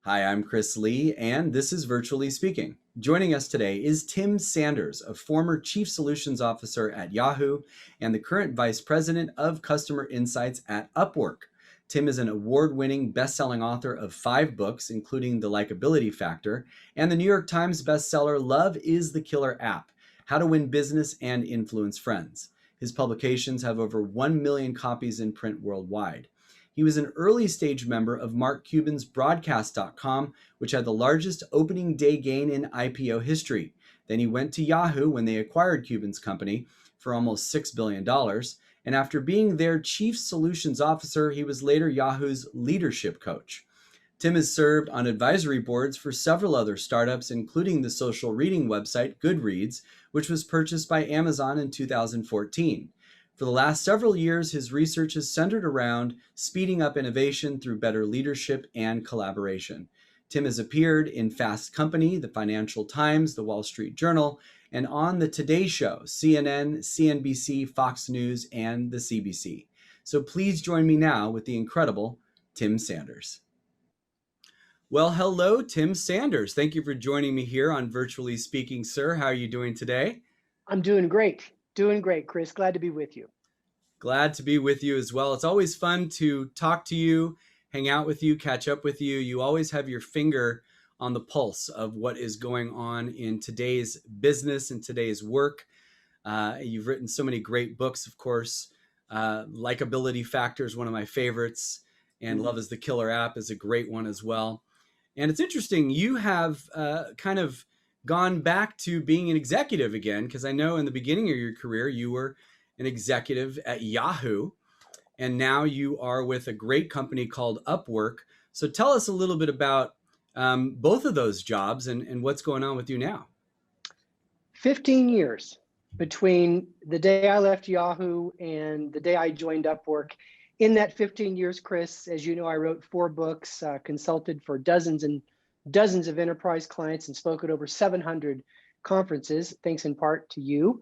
Hi, I'm Chris Lee, and this is Virtually Speaking. Joining us today is Tim Sanders, a former Chief Solutions Officer at Yahoo and the current Vice President of Customer Insights at Upwork. Tim is an award-winning best-selling author of 5 books, including The Likeability Factor and the New York Times bestseller Love is the Killer App: How to Win Business and Influence Friends. His publications have over 1 million copies in print worldwide. He was an early stage member of Mark Cuban's Broadcast.com, which had the largest opening day gain in IPO history. Then he went to Yahoo when they acquired Cuban's company for almost $6 billion. And after being their chief solutions officer, he was later Yahoo's leadership coach. Tim has served on advisory boards for several other startups, including the social reading website Goodreads, which was purchased by Amazon in 2014. For the last several years, his research has centered around speeding up innovation through better leadership and collaboration. Tim has appeared in Fast Company, the Financial Times, the Wall Street Journal, and on the Today Show, CNN, CNBC, Fox News, and the CBC. So please join me now with the incredible Tim Sanders. Well, hello, Tim Sanders. Thank you for joining me here on Virtually Speaking, sir. How are you doing today? I'm doing great. Doing great, Chris. Glad to be with you. Glad to be with you as well. It's always fun to talk to you, hang out with you, catch up with you. You always have your finger on the pulse of what is going on in today's business and today's work. You've written so many great books, of course. Likeability Factor is one of my favorites, and Love is the Killer App is a great one as well. And it's interesting, you have kind of gone back to being an executive again, because I know in the beginning of your career, you were an executive at Yahoo, and now you are with a great company called Upwork. So tell us a little bit about both of those jobs and what's going on with you now. 15 years between the day I left Yahoo and the day I joined Upwork. In that 15 years, Chris, as you know, I wrote 4 books, consulted for dozens and dozens of enterprise clients, and spoke at over 700 conferences, thanks in part to you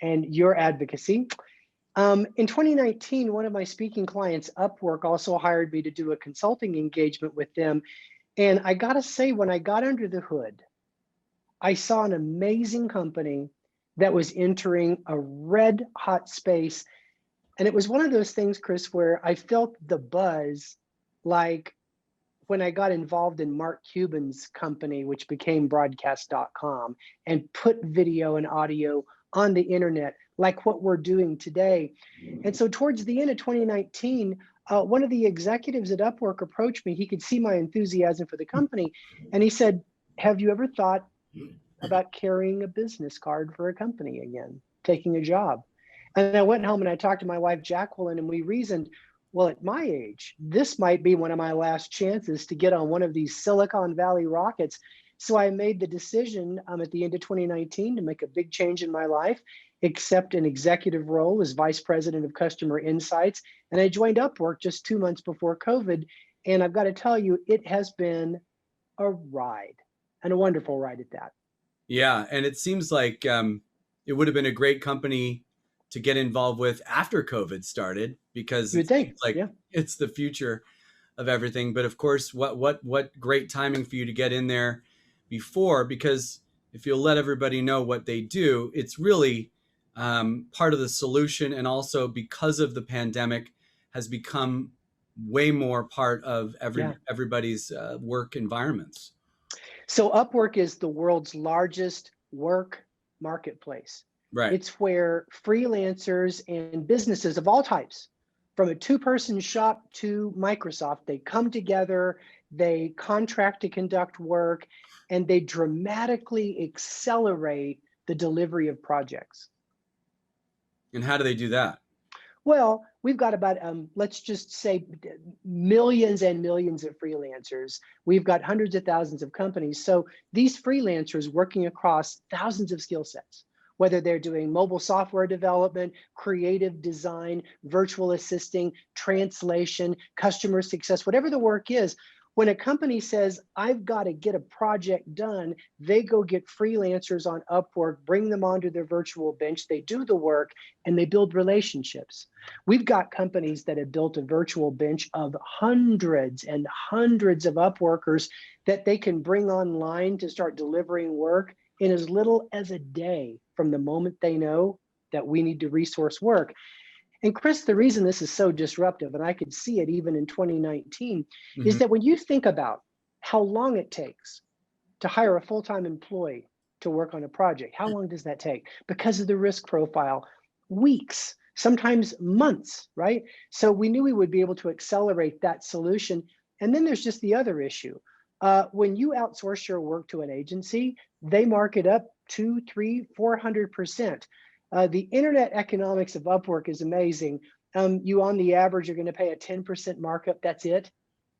and your advocacy. In 2019, one of my speaking clients, Upwork, also hired me to do a consulting engagement with them. And I gotta say, when I got under the hood, I saw an amazing company that was entering a red hot space. And it was one of those things, Chris, where I felt the buzz like when I got involved in Mark Cuban's company, which became Broadcast.com, and put video and audio on the internet, like what we're doing today. And so towards the end of 2019, one of the executives at Upwork approached me. He could see my enthusiasm for the company. And he said, have you ever thought about carrying a business card for a company again, taking a job? And I went home and I talked to my wife, Jacqueline, and we reasoned, well, at my age, this might be one of my last chances to get on one of these Silicon Valley rockets. So I made the decision at the end of 2019 to make a big change in my life, accept an executive role as Vice President of Customer Insights. And I joined Upwork just 2 months before COVID. And I've got to tell you, it has been a ride, and a wonderful ride at that. Yeah, and it seems like it would have been a great company to get involved with after COVID started, because it seems like it's the future of everything. But of course, what great timing for you to get in there before, because if you'll let everybody know what they do, it's really part of the solution, and also because of the pandemic has become way more part of everybody's work environments. So Upwork is the world's largest work marketplace. Right. It's where freelancers and businesses of all types, from a 2-person shop to Microsoft, they come together, they contract to conduct work, and they dramatically accelerate the delivery of projects. And how do they do that? Well, we've got about, let's just say, millions and millions of freelancers. We've got hundreds of thousands of companies. So these freelancers working across thousands of skill sets, whether they're doing mobile software development, creative design, virtual assisting, translation, customer success, whatever the work is, When a company says, I've got to get a project done, they go get freelancers on Upwork, bring them onto their virtual bench, they do the work, and they build relationships. We've got companies that have built a virtual bench of hundreds and hundreds of Upworkers that they can bring online to start delivering work in as little as a day from the moment they know that we need to resource work. And Chris, the reason this is so disruptive, and I could see it even in 2019, is Mhm. that when you think about how long it takes to hire a full-time employee to work on a project, how long does that take? Because of the risk profile, weeks, sometimes months, right? So we knew we would be able to accelerate that solution. And then there's just the other issue. When you outsource your work to an agency, they mark it up 2, 3, 400%. The internet economics of Upwork is amazing. You on the average are going to pay a 10% markup. That's it.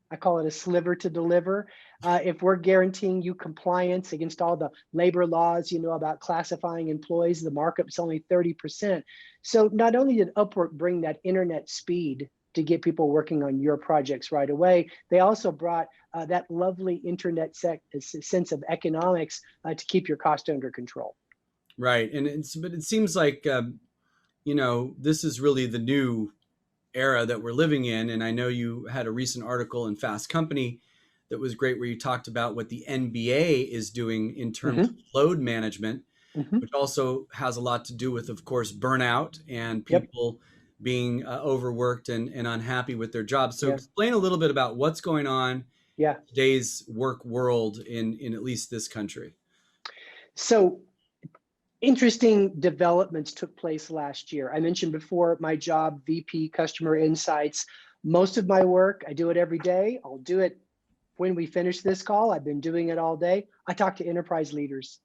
I call it a sliver to deliver. If we're guaranteeing you compliance against all the labor laws, you know, about classifying employees, the markup's only 30%. So not only did Upwork bring that internet speed to get people working on your projects right away, they also brought that lovely internet sense of economics to keep your cost under control. Right. But it seems like, this is really the new era that we're living in. And I know you had a recent article in Fast Company that was great where you talked about what the NBA is doing in terms of Hmm. load management, Hmm. which also has a lot to do with, of course, burnout and Yep. people being overworked and unhappy with their jobs. So Yeah. explain a little bit about what's going on in Yeah. today's work world in at least this country. So interesting developments took place last year. I mentioned before my job, VP Customer Insights. Most of my work, I do it every day. I'll do it when we finish this call. I've been doing it all day. I talk to enterprise leaders,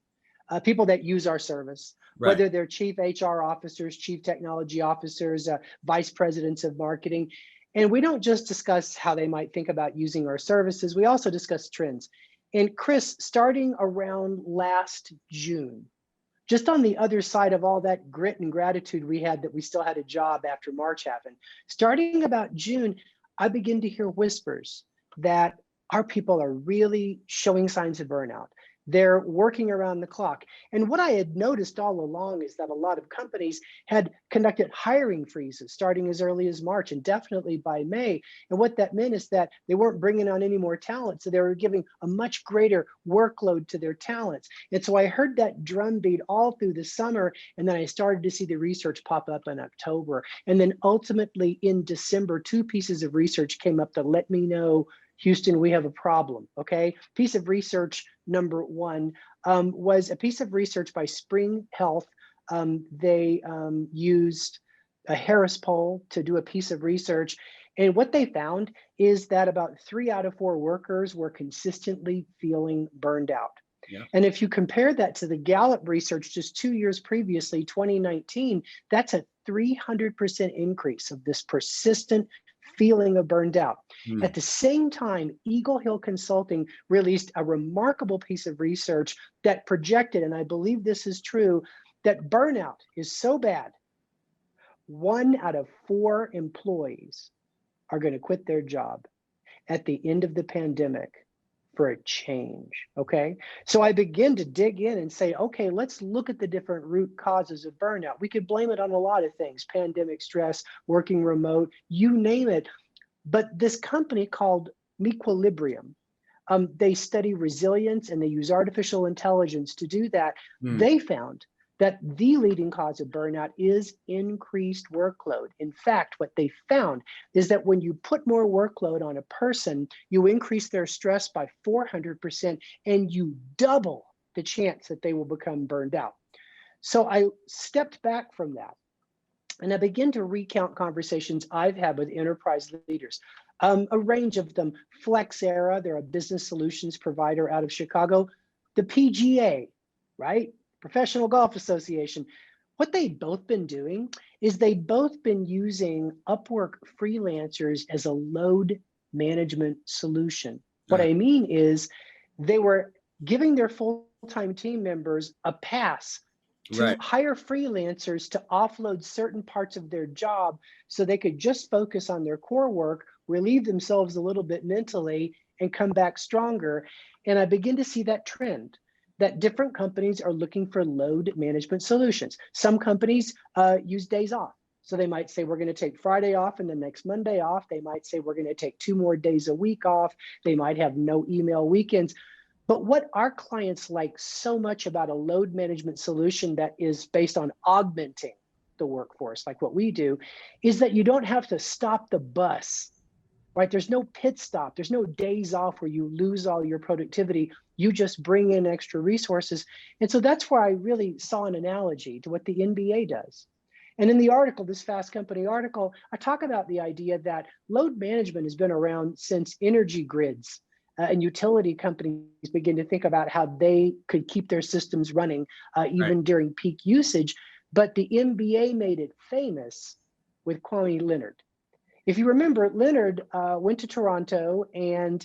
people that use our service, Right. whether they're chief HR officers, chief technology officers, vice presidents of marketing. And we don't just discuss how they might think about using our services, we also discuss trends. And Chris, starting around last June, just on the other side of all that grit and gratitude we had that we still had a job after March happened, starting about June, I begin to hear whispers that our people are really showing signs of burnout. They're working around the clock. And what I had noticed all along is that a lot of companies had conducted hiring freezes starting as early as March and definitely by May. And what that meant is that they weren't bringing on any more talent. So they were giving a much greater workload to their talents. And so I heard that drumbeat all through the summer. And then I started to see the research pop up in October. And then ultimately in December, 2 pieces of research came up to let me know, Houston, we have a problem, okay? Piece of research number one was a piece of research by Spring Health. They used a Harris poll to do a piece of research. And what they found is that about 3 out of 4 workers were consistently feeling burned out. Yeah. And if you compare that to the Gallup research just 2 years previously, 2019, that's a 300% increase of this persistent feeling of burned out. Hmm. At the same time, Eagle Hill Consulting released a remarkable piece of research that projected, and I believe this is true, that burnout is so bad, 1 out of 4 employees are going to quit their job at the end of the pandemic for a change, okay? So I begin to dig in and say, okay, let's look at the different root causes of burnout. We could blame it on a lot of things, pandemic stress, working remote, you name it. But this company called Mequilibrium, they study resilience and they use artificial intelligence to do that. Hmm. They found that the leading cause of burnout is increased workload. In fact, what they found is that when you put more workload on a person, you increase their stress by 400% and you double the chance that they will become burned out. So I stepped back from that and I begin to recount conversations I've had with enterprise leaders, a range of them. Flexera, they're a business solutions provider out of Chicago. The PGA, right? Professional Golf Association. What they've both been doing is they've both been using Upwork freelancers as a load management solution. What Uh, I mean is they were giving their full-time team members a pass to right. hire freelancers to offload certain parts of their job so they could just focus on their core work, relieve themselves a little bit mentally, and come back stronger. And I begin to see that trend that different companies are looking for load management solutions. Some companies use days off. So they might say, we're going to take Friday off and the next Monday off. They might say, we're going to take 2 more days a week off. They might have no email weekends. But what our clients like so much about a load management solution that is based on augmenting the workforce, like what we do, is that you don't have to stop the bus, right? There's no pit stop. There's no days off where you lose all your productivity. You just bring in extra resources. And so that's where I really saw an analogy to what the NBA does. And in the article, this Fast Company article, I talk about the idea that load management has been around since energy grids and utility companies begin to think about how they could keep their systems running even during peak usage. But the NBA made it famous with Kwame Leonard. If you remember, Leonard went to Toronto and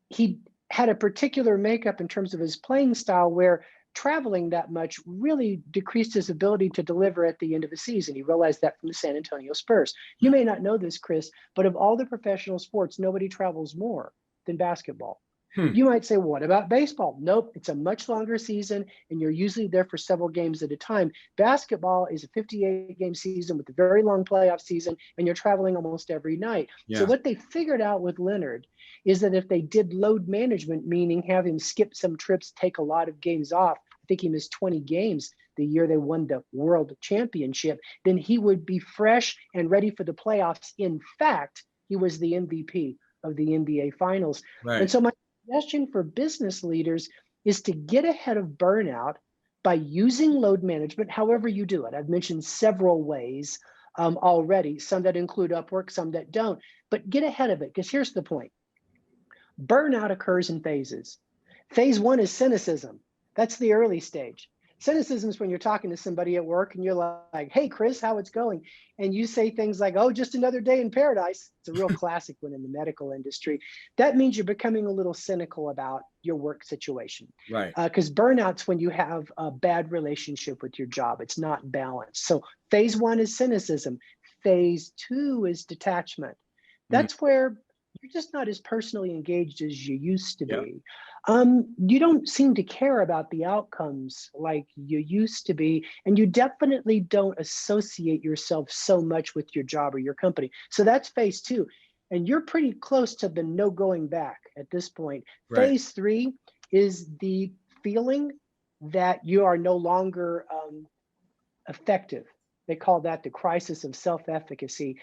he had a particular makeup in terms of his playing style where traveling that much really decreased his ability to deliver at the end of a season. He realized that from the San Antonio Spurs. You may not know this, Chris, but of all the professional sports, nobody travels more than basketball. You might say, well, what about baseball? Nope, it's a much longer season and you're usually there for several games at a time. Basketball is a 58-game season with a very long playoff season and you're traveling almost every night. Yeah. So what they figured out with Leonard is that if they did load management, meaning have him skip some trips, take a lot of games off, I think he missed 20 games the year they won the world championship, then he would be fresh and ready for the playoffs. In fact, he was the MVP of the NBA Finals. Right. And so my suggestion for business leaders is to get ahead of burnout by using load management, however you do it. I've mentioned several ways already, some that include Upwork, some that don't, but get ahead of it because here's the point. Burnout occurs in phases. Phase 1 is cynicism. That's the early stage. Cynicism is when you're talking to somebody at work and you're like, hey, Chris, how it's going? And you say things like, oh, just another day in paradise. It's a real classic one in the medical industry. That means you're becoming a little cynical about your work situation. Right. Because burnout's when you have a bad relationship with your job. It's not balanced. So phase 1 is cynicism. Phase 2 is detachment. That's where you're just not as personally engaged as you used to be. You don't seem to care about the outcomes like you used to be, and you definitely don't associate yourself so much with your job or your company. So that's phase 2. And you're pretty close to the no going back at this point. Right. Phase 3 is the feeling that you are no longer effective. They call that the crisis of self-efficacy.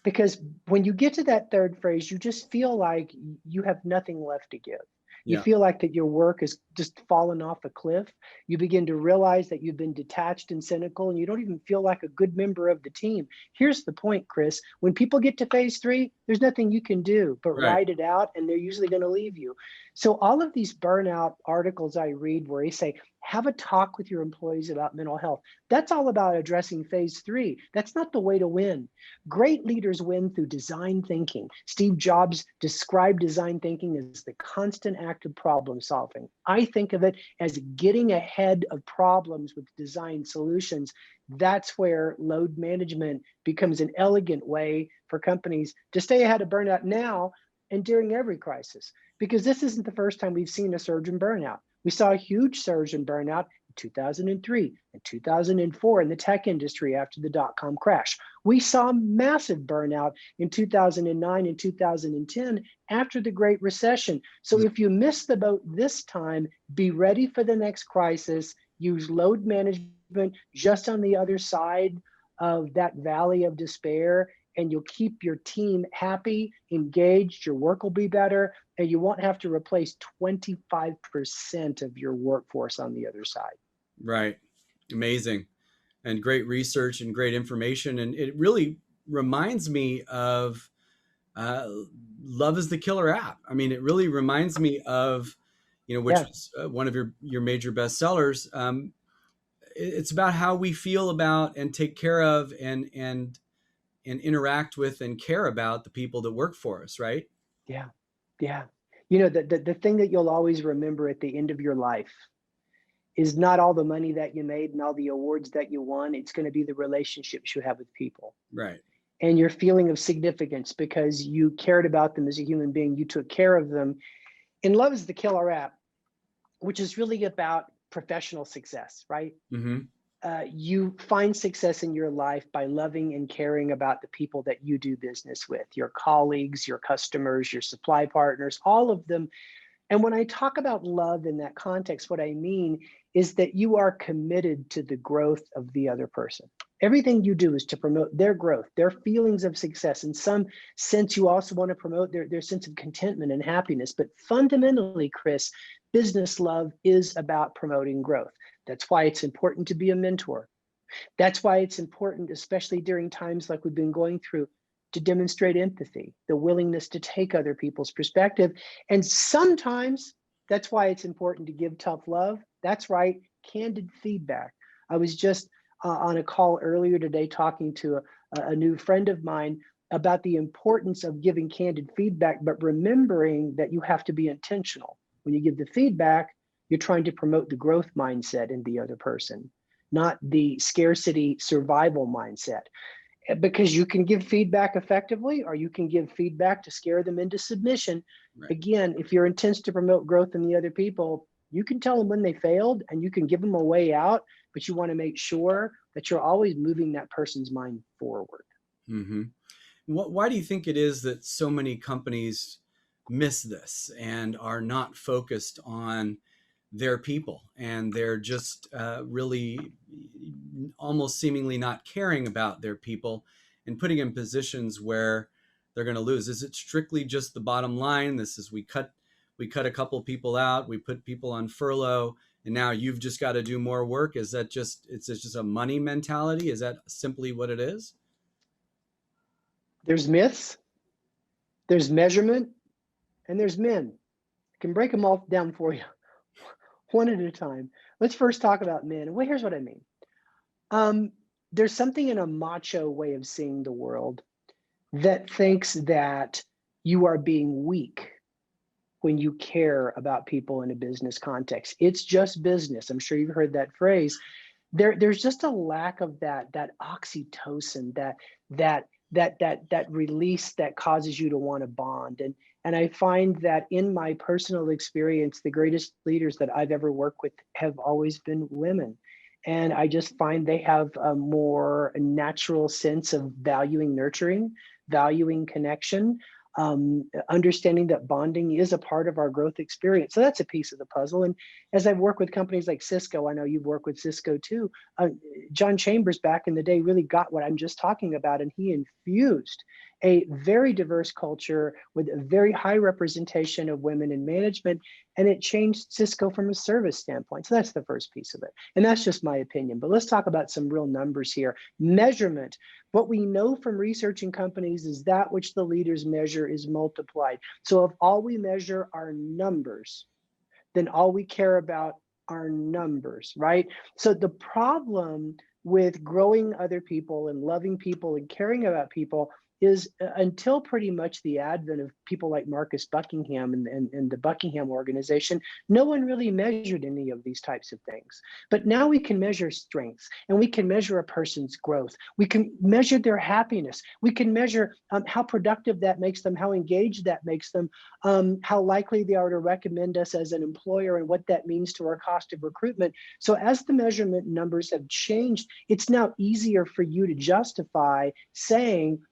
Because when you get to that third phase, you just feel like you have nothing left to give. You feel like that your work is just fallen off a cliff. You begin to realize that you've been detached and cynical, and you don't even feel like a good member of the team. Here's the point, Chris. When people get to phase 3, there's nothing you can do but ride it out, and they're usually going to leave you. So all of these burnout articles I read where they say, have a talk with your employees about mental health. That's all about addressing phase 3. That's not the way to win. Great leaders win through design thinking. Steve Jobs described design thinking as the constant act of problem solving. I think of it as getting ahead of problems with design solutions. That's where load management becomes an elegant way for companies to stay ahead of burnout now and during every crisis. Because this isn't the first time we've seen a surge in burnout. We saw a huge surge in burnout in 2003 and 2004 in the tech industry after the dot-com crash. We saw massive burnout in 2009 and 2010 after the Great Recession. So if you miss the boat this time, be ready for the next crisis. Use load management just on the other side of that valley of despair, and you'll keep your team happy, engaged, your work will be better, and you won't have to replace 25% of your workforce on the other side. Right. Amazing. And great research and great information. And it really reminds me of Love is the Killer app. I mean, it really reminds me of, which was one of your major bestsellers. It's about how we feel about and take care of and interact with and care about the people that work for us, right? Yeah. The thing that you'll always remember at the end of your life is not all the money that you made and all the awards that you won. It's going to be the relationships you have with people. Right. and your feeling of significance because you cared about them as a human being, you took care of them. And love is the killer app, which is really about professional success, right? Mm-hmm. You find success in your life by loving and caring about the people that you do business with, your colleagues, your customers, your supply partners, all of them. And when I talk about love in that context, what I mean is that you are committed to the growth of the other person. Everything you do is to promote their growth, their feelings of success. In some sense, you also want to promote their sense of contentment and happiness. But fundamentally, Chris, business love is about promoting growth. That's why it's important to be a mentor. That's why it's important, especially during times like we've been going through, to demonstrate empathy, the willingness to take other people's perspective. And sometimes that's why it's important to give tough love. That's right, candid feedback. I was just on a call earlier today talking to a new friend of mine about the importance of giving candid feedback, but remembering that you have to be intentional. When you give the feedback, you're trying to promote the growth mindset in the other person, not the scarcity survival mindset. Because you can give feedback effectively, or you can give feedback to scare them into submission. Right. Again, if your intent is to promote growth in the other people, you can tell them when they failed and you can give them a way out, but you want to make sure that you're always moving that person's mind forward. Mm-hmm. Why do you think it is that so many companies miss this and are not focused on their people, and they're just really almost seemingly not caring about their people and putting in positions where they're going to lose? Is it strictly just the bottom line? This is we cut a couple people out, we put people on furlough, and now you've just got to do more work? Is that just it's just a money mentality? Is that simply what it is? There's myths, there's measurement, and there's men. I can break them all down for you one at a time. Let's first talk about men. Well, here's what I mean. Um, there's something in a macho way of seeing the world that thinks that you are being weak when you care about people in a business context. It's just business. I'm sure you've heard that phrase. There's just a lack of that oxytocin, that release that causes you to want to bond. And I find that in my personal experience, the greatest leaders that I've ever worked with have always been women. And I just find they have a more natural sense of valuing nurturing, valuing connection, understanding that bonding is a part of our growth experience. So that's a piece of the puzzle. And as I've worked with companies like Cisco, I know you've worked with Cisco too. John Chambers back in the day really got what I'm just talking about, and he infused a very diverse culture with a very high representation of women in management, and it changed Cisco from a service standpoint. So that's the first piece of it. And that's just my opinion. But let's talk about some real numbers here. Measurement. What we know from researching companies is that which the leaders measure is multiplied. So if all we measure are numbers, then all we care about are numbers, right? So the problem with growing other people and loving people and caring about people is until pretty much the advent of people like Marcus Buckingham and the Buckingham organization, no one really measured any of these types of things. But now we can measure strengths, and we can measure a person's growth. We can measure their happiness. We can measure how productive that makes them, how engaged that makes them, how likely they are to recommend us as an employer, and what that means to our cost of recruitment. So as the measurement numbers have changed, it's now easier for you to justify saying,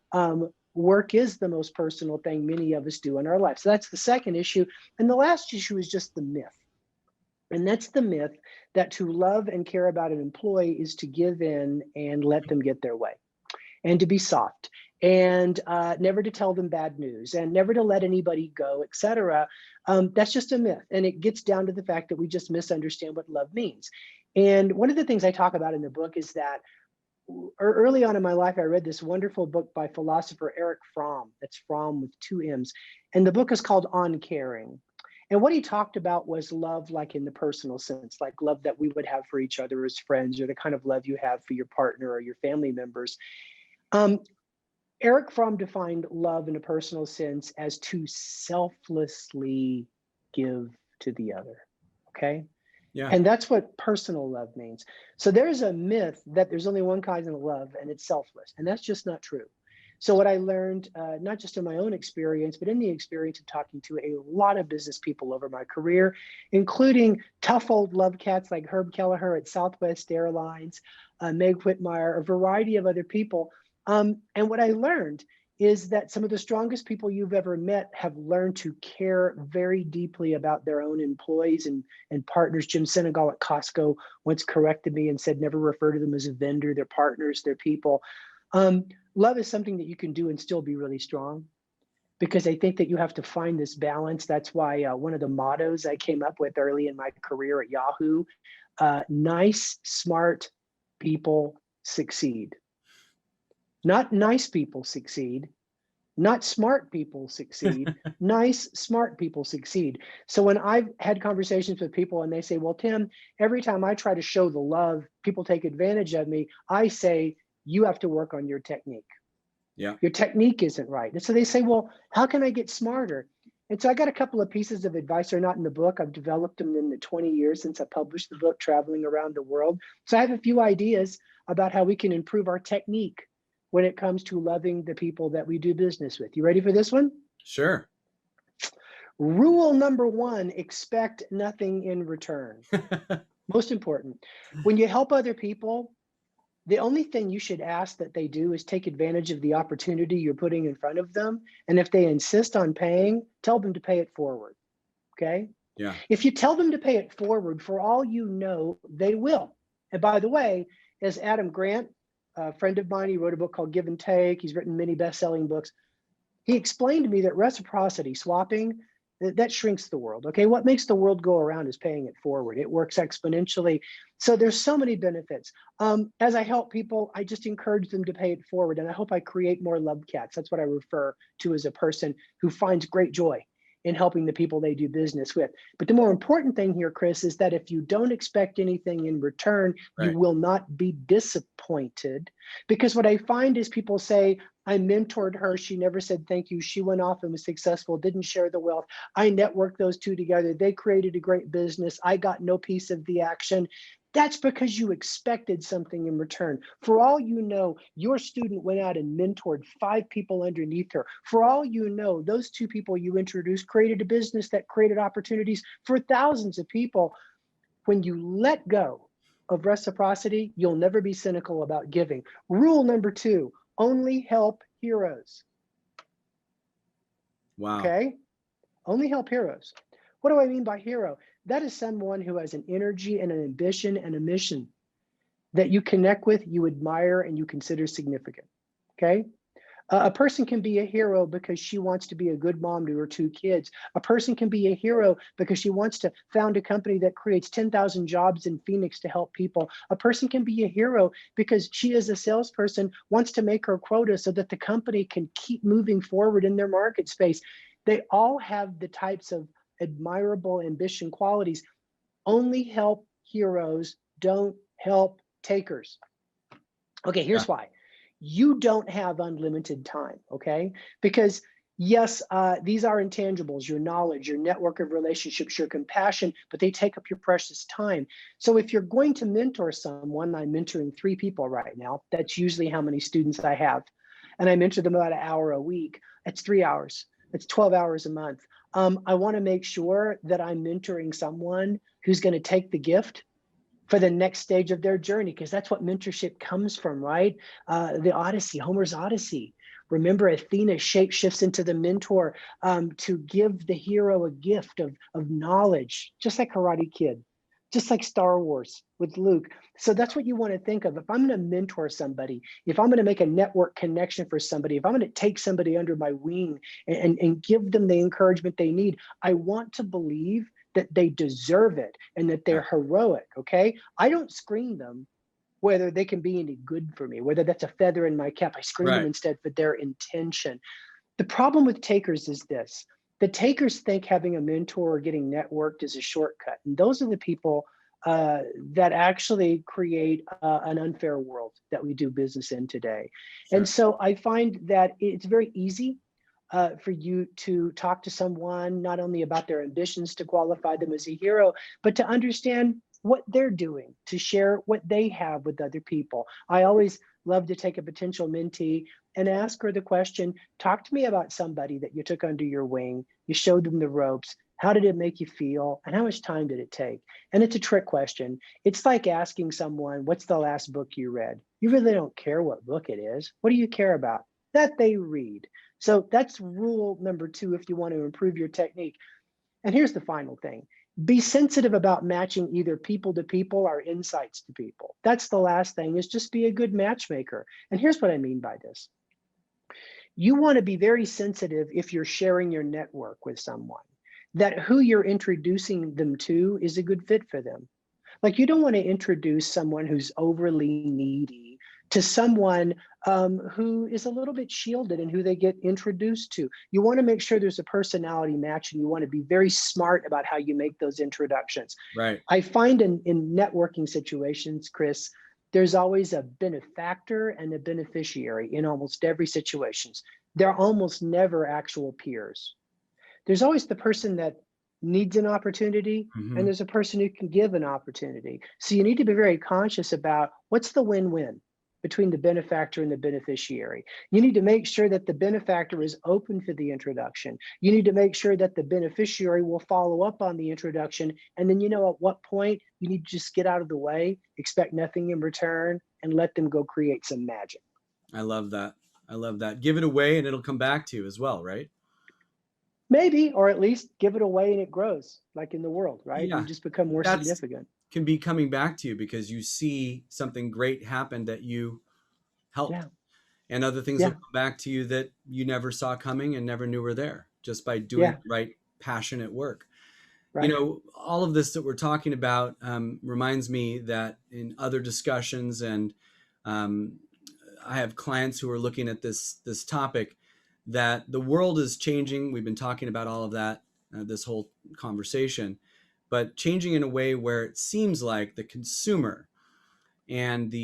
work is the most personal thing many of us do in our life. So that's the second issue. And the last issue is just the myth. And that's the myth that to love and care about an employee is to give in and let them get their way, and to be soft, and never to tell them bad news, and never to let anybody go, etc. That's just a myth. And it gets down to the fact that we just misunderstand what love means. And one of the things I talk about in the book is that early on in my life, I read this wonderful book by philosopher Eric Fromm. That's Fromm with two M's. And the book is called On Caring. And what he talked about was love, like in the personal sense, like love that we would have for each other as friends, or the kind of love you have for your partner or your family members. Eric Fromm defined love in a personal sense as to selflessly give to the other. Okay. Yeah. And that's what personal love means. So there's a myth that there's only one kind of love, and it's selfless. And that's just not true. So what I learned, not just in my own experience, but in the experience of talking to a lot of business people over my career, including tough old love cats like Herb Kelleher at Southwest Airlines, Meg Whitmire, a variety of other people. And what I learned is that some of the strongest people you've ever met have learned to care very deeply about their own employees and partners. Jim Senegal at Costco once corrected me and said, never refer to them as a vendor, they're partners, they're people. Love is something that you can do and still be really strong, because I think that you have to find this balance. That's why one of the mottos I came up with early in my career at Yahoo, nice, smart people succeed. Not nice people succeed, not smart people succeed, nice, smart people succeed. So when I've had conversations with people and they say, well, Tim, every time I try to show the love, people take advantage of me, I say, you have to work on your technique. Yeah. Your technique isn't right. And so they say, well, how can I get smarter? And so I got a couple of pieces of advice. They're not in the book. I've developed them in the 20 years since I published the book, traveling around the world. So I have a few ideas about how we can improve our technique when it comes to loving the people that we do business with. You ready for this one? Sure. Rule number one, expect nothing in return. Most important. When you help other people, the only thing you should ask that they do is take advantage of the opportunity you're putting in front of them. And if they insist on paying, tell them to pay it forward. Okay? Yeah. If you tell them to pay it forward, for all you know, they will. And by the way, as Adam Grant, a friend of mine, he wrote a book called Give and Take. He's written many best-selling books. He explained to me that reciprocity, swapping, that shrinks the world. Okay, what makes the world go around is paying it forward. It works exponentially. So there's so many benefits. As I help people, I just encourage them to pay it forward. And I hope I create more love cats. That's what I refer to as a person who finds great joy in helping the people they do business with. But the more important thing here, Chris, is that if you don't expect anything in return, you will not be disappointed. Because what I find is people say, I mentored her, she never said thank you, she went off and was successful, didn't share the wealth. I networked those two together, they created a great business, I got no piece of the action. That's because you expected something in return. For all you know, your student went out and mentored 5 people underneath her. For all you know, those 2 people you introduced created a business that created opportunities for thousands of people. When you let go of reciprocity, you'll never be cynical about giving. Rule number 2, only help heroes. Wow. Okay? Only help heroes. What do I mean by hero? That is someone who has an energy and an ambition and a mission that you connect with, you admire, and you consider significant. Okay? A person can be a hero because she wants to be a good mom to her 2 kids. A person can be a hero because she wants to found a company that creates 10,000 jobs in Phoenix to help people. A person can be a hero because she, as a salesperson, wants to make her quota so that the company can keep moving forward in their market space. They all have the types of admirable ambition qualities. Only help heroes, don't help takers. Okay, here's why. You don't have unlimited time, okay? Because yes, these are intangibles, your knowledge, your network of relationships, your compassion, but they take up your precious time. So if you're going to mentor someone, I'm mentoring 3 people right now. That's usually how many students I have. And I mentor them about an hour a week. That's 3 hours. That's 12 hours a month. I wanna make sure that I'm mentoring someone who's gonna take the gift for the next stage of their journey, because that's what mentorship comes from, right? The Odyssey, Homer's Odyssey. Remember, Athena shapeshifts into the mentor to give the hero a gift of knowledge, just like Karate Kid, just like Star Wars with Luke. So that's what you want to think of. If I'm going to mentor somebody, if I'm going to make a network connection for somebody, if I'm going to take somebody under my wing and give them the encouragement they need, I want to believe that they deserve it and that they're heroic, okay? I don't screen them whether they can be any good for me, whether that's a feather in my cap. I screen them instead for their intention. The problem with takers is this. The takers think having a mentor or getting networked is a shortcut. And those are the people that actually create an unfair world that we do business in today. And so I find that it's very easy for you to talk to someone, not only about their ambitions to qualify them as a hero, but to understand what they're doing, to share what they have with other people. I always love to take a potential mentee and ask her the question, talk to me about somebody that you took under your wing, you showed them the ropes, how did it make you feel, and how much time did it take? And it's a trick question. It's like asking someone, what's the last book you read? You really don't care what book it is. What do you care about? That they read. So that's rule number 2 if you want to improve your technique. And here's the final thing. Be sensitive about matching either people to people or insights to people. That's the last thing, is just be a good matchmaker. And here's what I mean by this. You want to be very sensitive if you're sharing your network with someone, that who you're introducing them to is a good fit for them. Like, you don't want to introduce someone who's overly needy to someone who is a little bit shielded and who they get introduced to. You want to make sure there's a personality match, and you want to be very smart about how you make those introductions. Right. I find in networking situations, Chris, there's always a benefactor and a beneficiary in almost every situation. They're almost never actual peers. There's always the person that needs an opportunity, and there's a person who can give an opportunity. So you need to be very conscious about what's the win-win between the benefactor and the beneficiary. You need to make sure that the benefactor is open for the introduction. You need to make sure that the beneficiary will follow up on the introduction. And then, at what point you need to just get out of the way, expect nothing in return, and let them go create some magic. I love that. I love that. Give it away and it'll come back to you as well, right? Maybe, or at least give it away and it grows, like in the world, right? Yeah. You just become more That's significant. can be coming back to you because you see something great happen that you helped. Yeah. And other things will Yeah. come back to you that you never saw coming and never knew were there, just by doing Yeah. the right passionate work. Right. All of this that we're talking about reminds me that in other discussions, and I have clients who are looking at this topic, that the world is changing. We've been talking about all of that this whole conversation, but changing in a way where it seems like the consumer and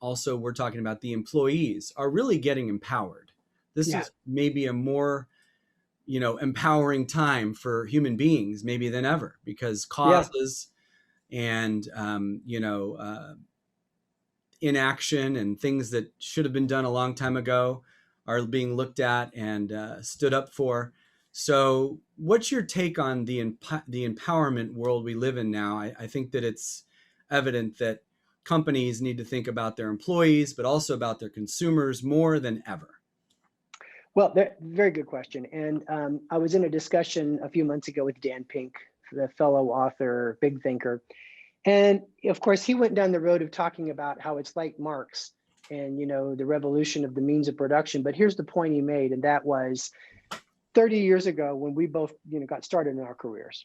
also we're talking about the employees are really getting empowered. This Yeah. is maybe a more empowering time for human beings maybe than ever, because Yeah. causes and inaction and things that should have been done a long time ago are being looked at and stood up for. So what's your take on the empowerment world we live in now? I think that it's evident that companies need to think about their employees, but also about their consumers more than ever. Well, very good question. And I was in a discussion a few months ago with Dan Pink, the fellow author, big thinker. And of course, he went down the road of talking about how it's like Marx and, the revolution of the means of production. But here's the point he made, and that was 30 years ago when we both, got started in our careers.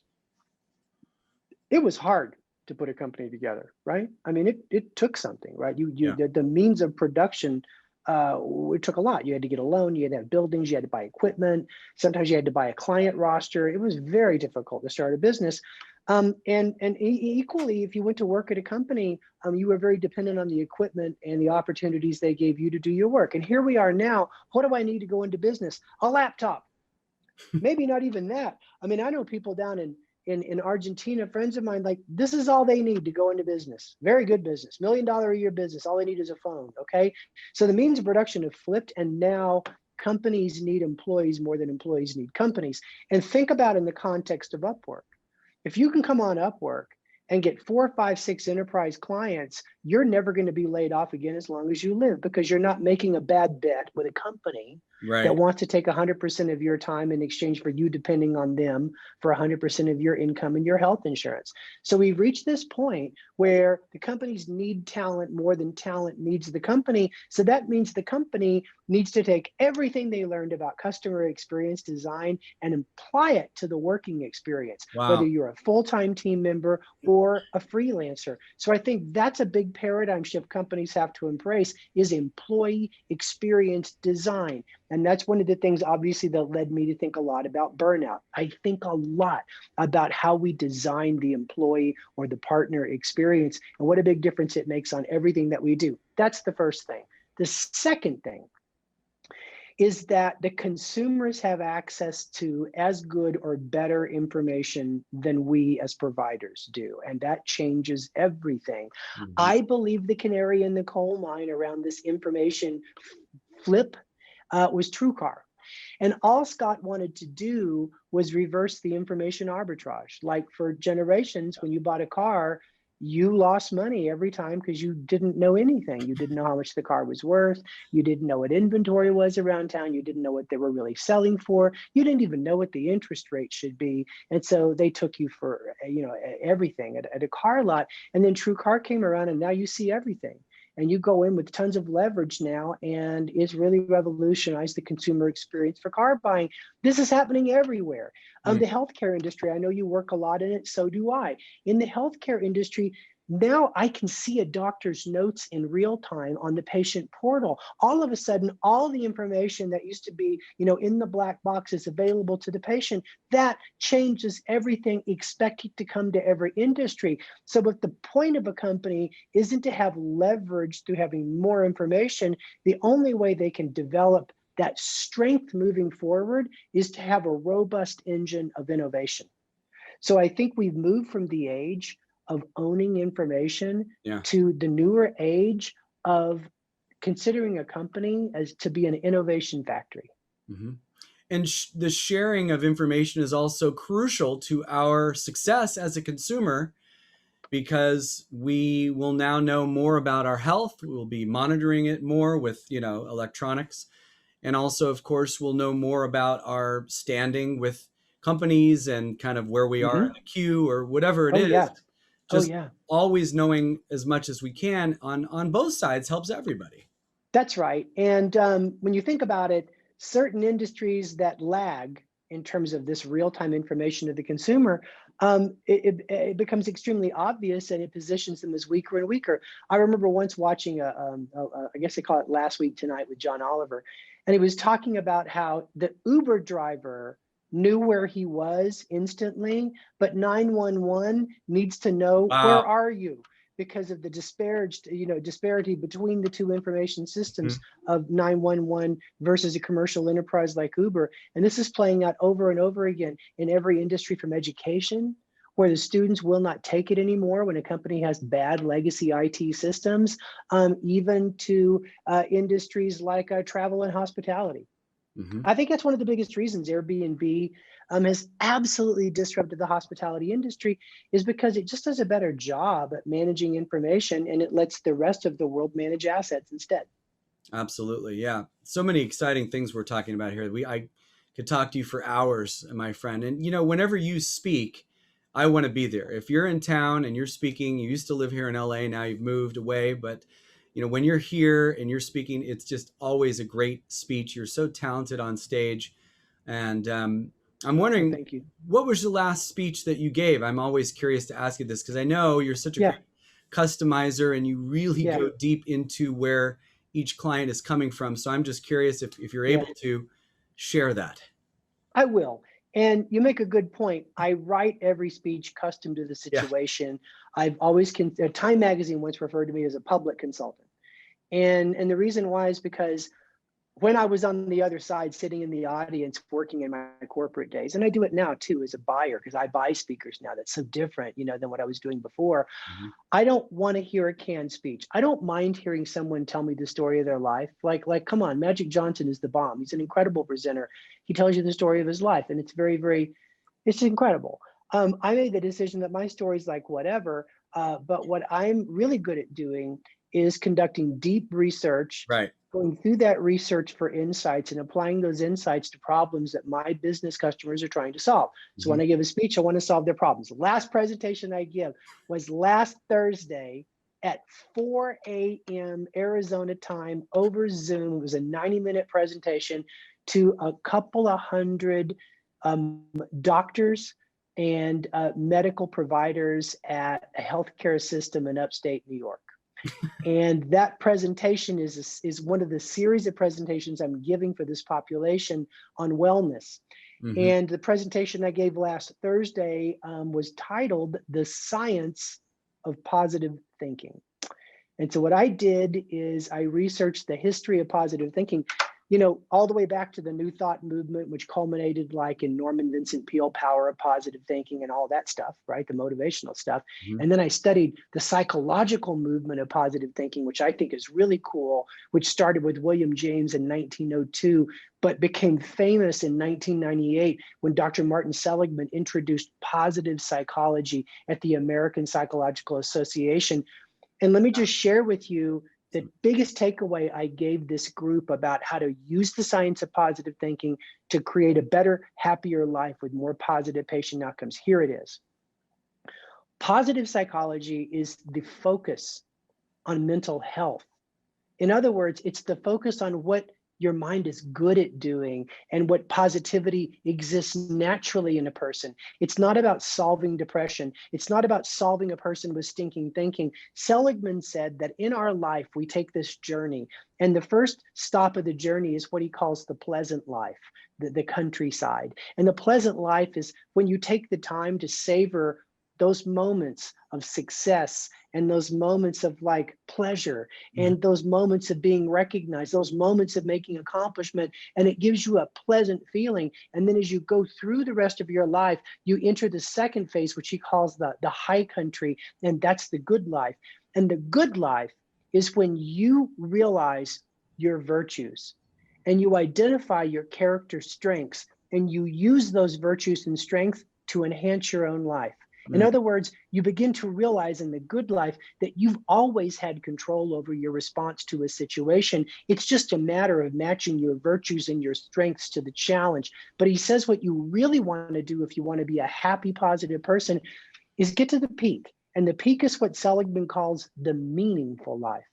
It was hard to put a company together, right? I mean, it took something, right? The means of production, it took a lot. You had to get a loan, you had to have buildings, you had to buy equipment. Sometimes you had to buy a client roster. It was very difficult to start a business. And equally, if you went to work at a company, you were very dependent on the equipment and the opportunities they gave you to do your work. And here we are now. What do I need to go into business? A laptop. Maybe not even that. I mean, I know people down in Argentina, friends of mine, like, this is all they need to go into business. Very good business, $1 million a year business. All they need is a phone. Okay. So the means of production have flipped, and now companies need employees more than employees need companies. And think about in the context of Upwork. If you can come on Upwork and get 4, 5, 6 enterprise clients, you're never going to be laid off again as long as you live, because you're not making a bad bet with a company that wants to take 100% of your time in exchange for you depending on them for 100% of your income and your health insurance. So we've reached this point where the companies need talent more than talent needs the company. So that means the company needs to take everything they learned about customer experience design and apply it to the working experience, whether you're a full-time team member or a freelancer. So I think that's a big paradigm shift companies have to embrace, is employee experience design. And that's one of the things, obviously, that led me to think a lot about burnout. I think a lot about how we design the employee or the partner experience and what a big difference it makes on everything that we do. That's the first thing. The second thing is that the consumers have access to as good or better information than we as providers do. And that changes everything. I believe the canary in the coal mine around this information flip was TrueCar. And all Scott wanted to do was reverse the information arbitrage. Like for generations, when you bought a car, you lost money every time because you didn't know anything. You didn't know how much the car was worth. You didn't know what inventory was around town. You didn't know what they were really selling for. You didn't even know what the interest rate should be. And so they took you for, everything at a car lot. And then TrueCar came around and now you see everything. And you go in with tons of leverage now, and it's really revolutionized the consumer experience for car buying. This is happening everywhere. The healthcare industry, I know you work a lot in it, so do I. In the healthcare industry, now I can see a doctor's notes in real time on the patient portal. All of a sudden, all the information that used to be, in the black box is available to the patient. That changes everything expected to come to every industry. So if the point of a company isn't to have leverage through having more information, the only way they can develop that strength moving forward is to have a robust engine of innovation. So I think we've moved from the age of owning information to the newer age of considering a company as to be an innovation factory. Mm-hmm. And the sharing of information is also crucial to our success as a consumer, because we will now know more about our health. We will be monitoring it more with, electronics. And also, of course, we'll know more about our standing with companies and kind of where we are in the queue or whatever it is. Yeah. Just always knowing as much as we can on both sides helps everybody. That's right. And when you think about it, certain industries that lag in terms of this real-time information to the consumer, it becomes extremely obvious, and it positions them as weaker and weaker. I remember once watching I guess they call it Last Week Tonight with John Oliver, and he was talking about how the Uber driver knew where he was instantly, but 911 needs to know, where are you? Because of the disparity between the two information systems of 911 versus a commercial enterprise like Uber. And this is playing out over and over again in every industry, from education, where the students will not take it anymore when a company has bad legacy IT systems, even to industries like travel and hospitality. I think that's one of the biggest reasons Airbnb has absolutely disrupted the hospitality industry, is because it just does a better job at managing information, and it lets the rest of the world manage assets instead. Absolutely. Yeah. So many exciting things we're talking about here. I could talk to you for hours, my friend. And, whenever you speak, I want to be there. If you're in town and you're speaking, you used to live here in LA, now you've moved away, but when you're here and you're speaking, it's just always a great speech. You're so talented on stage. And I'm wondering, thank you. What was the last speech that you gave? I'm always curious to ask you this, because I know you're such a great customizer and you really go deep into where each client is coming from. So I'm just curious if you're able to share that. I will. And you make a good point. I write every speech custom to the situation. I've always, Time Magazine once referred to me as a public consultant. And the reason why is because when I was on the other side, sitting in the audience, working in my corporate days, and I do it now too as a buyer, because I buy speakers now. That's so different, than what I was doing before. I don't want to hear a canned speech. I don't mind hearing someone tell me the story of their life. Like, come on, Magic Johnson is the bomb. He's an incredible presenter. He tells you the story of his life, and it's it's incredible. I made the decision that my story's like whatever, but what I'm really good at doing is conducting deep research, going through that research for insights and applying those insights to problems that my business customers are trying to solve. So when I give a speech, I want to solve their problems. The last presentation I give was last Thursday at 4 a.m. Arizona time over Zoom. It was a 90-minute presentation to a couple of hundred doctors and medical providers at a healthcare system in upstate New York. And that presentation is one of the series of presentations I'm giving for this population on wellness. And the presentation I gave last Thursday was titled "The Science of Positive Thinking." And so what I did is I researched the history of positive thinking. all the way back to the New Thought movement, which culminated like in Norman Vincent Peale, Power of Positive Thinking and all that stuff, right? The motivational stuff. Mhm. And then I studied the psychological movement of positive thinking, which I think is really cool, which started with William James in 1902, but became famous in 1998 when Dr. Martin Seligman introduced positive psychology at the American Psychological Association. And let me just share with you the biggest takeaway I gave this group about how to use the science of positive thinking to create a better, happier life with more positive patient outcomes. Here it is. Positive psychology is the focus on mental health. In other words, it's the focus on what your mind is good at doing and what positivity exists naturally in a person. It's not about solving depression. It's not about solving a person with stinking thinking. Seligman said that in our life, we take this journey, and the first stop of the journey is what he calls the pleasant life, the countryside. And the pleasant life is when you take the time to savor those moments of success and those moments of like pleasure Mhm. and those moments of being recognized, those moments of making accomplishment, and it gives you a pleasant feeling. And then as you go through the rest of your life, you enter the second phase, which he calls the high country, and that's the good life. And the good life is when you realize your virtues and you identify your character strengths and you use those virtues and strengths to enhance your own life. In Mm. other words, you begin to realize in the good life that you've always had control over your response to a situation. It's just a matter of matching your virtues and your strengths to the challenge. But he says what you really want to do if you want to be a happy, positive person is get to the peak. And the peak is what Seligman calls the meaningful life.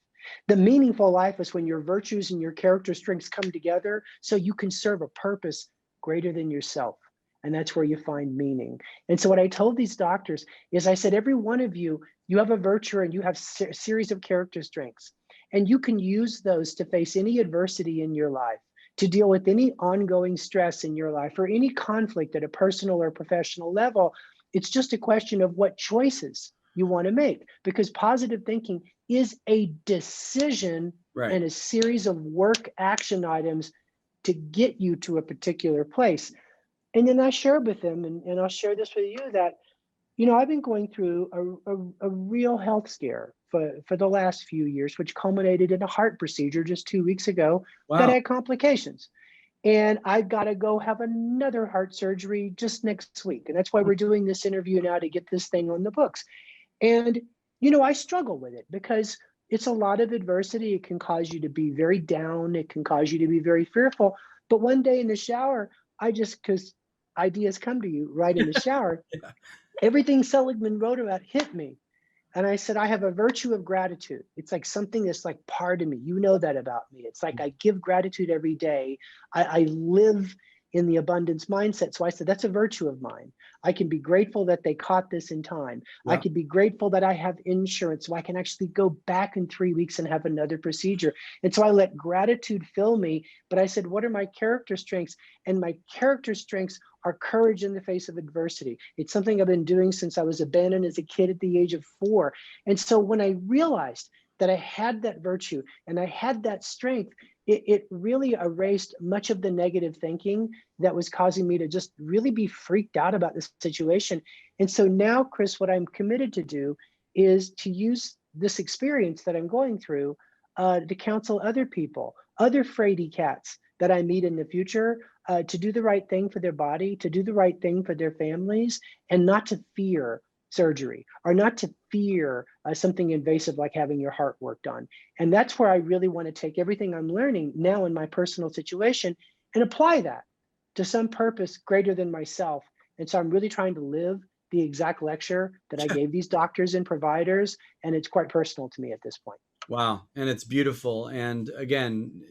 The meaningful life is when your virtues and your character strengths come together so you can serve a purpose greater than yourself. And that's where you find meaning. And so what I told these doctors is I said, every one of you, you have a virtue and you have a series of character strengths. And you can use those to face any adversity in your life, to deal with any ongoing stress in your life or any conflict at a personal or professional level. It's just a question of what choices you want to make, because positive thinking is a decision Right. and a series of work action items to get you to a particular place. And then I shared with them, and I'll share this with you, that, I've been going through a real health scare for the last few years, which culminated in a heart procedure just 2 weeks ago that Wow. had complications. And I've got to go have another heart surgery just next week. And that's why we're doing this interview now, to get this thing on the books. And, I struggle with it because it's a lot of adversity. It can cause you to be very down. It can cause you to be very fearful. But one day in the shower, because ideas come to you right in the shower, Yeah. everything Seligman wrote about hit me. And I said, I have a virtue of gratitude. It's like something that's like part of me. You know that about me. It's like I give gratitude every day. I live in the abundance mindset. So I said, that's a virtue of mine. I can be grateful that they caught this in time. I Yeah. can be grateful that I have insurance so I can actually go back in 3 weeks and have another procedure. And so I let gratitude fill me. But I said, what are my character strengths? And my character strengths are courage in the face of adversity. It's something I've been doing since I was abandoned as a kid at the age of 4. And so when I realized that I had that virtue and I had that strength, it really erased much of the negative thinking that was causing me to just really be freaked out about this situation. And so now, Chris, what I'm committed to do is to use this experience that I'm going through to counsel other people, other fraidy cats that I meet in the future, to do the right thing for their body, to do the right thing for their families, and not to fear surgery or not to fear something invasive like having your heart worked on. And that's where I really want to take everything I'm learning now in my personal situation and apply that to some purpose greater than myself. And so I'm really trying to live the exact lecture that I gave these doctors and providers. And it's quite personal to me at this point. Wow. And it's beautiful. And again,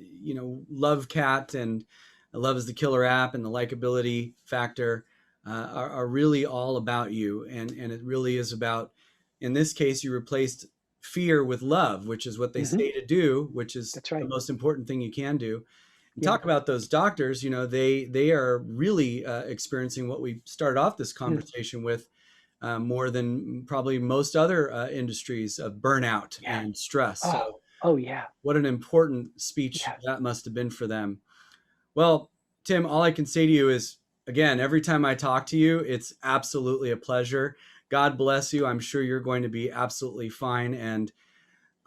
Love Cat and Love is the Killer app and the Likeability Factor are really all about you. And it really is about, in this case, you replaced fear with love, which is what they Mhm. say to do, which is That's the right. most important thing you can do. And Yeah. talk about those doctors, they are really experiencing what we started off this Mm. conversation with, more than probably most other industries, of burnout Yeah. and stress. Oh, So oh yeah. what an important speech Yeah. that must have been for them. Well, Tim, all I can say to you is, again, every time I talk to you, it's absolutely a pleasure. God bless you. I'm sure you're going to be absolutely fine. And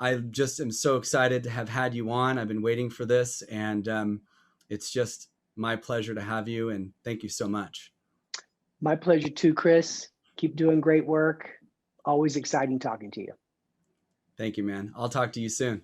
I just am so excited to have had you on. I've been waiting for this, and it's just my pleasure to have you. And thank you so much. My pleasure too, Chris. Keep doing great work. Always exciting talking to you. Thank you, man. I'll talk to you soon.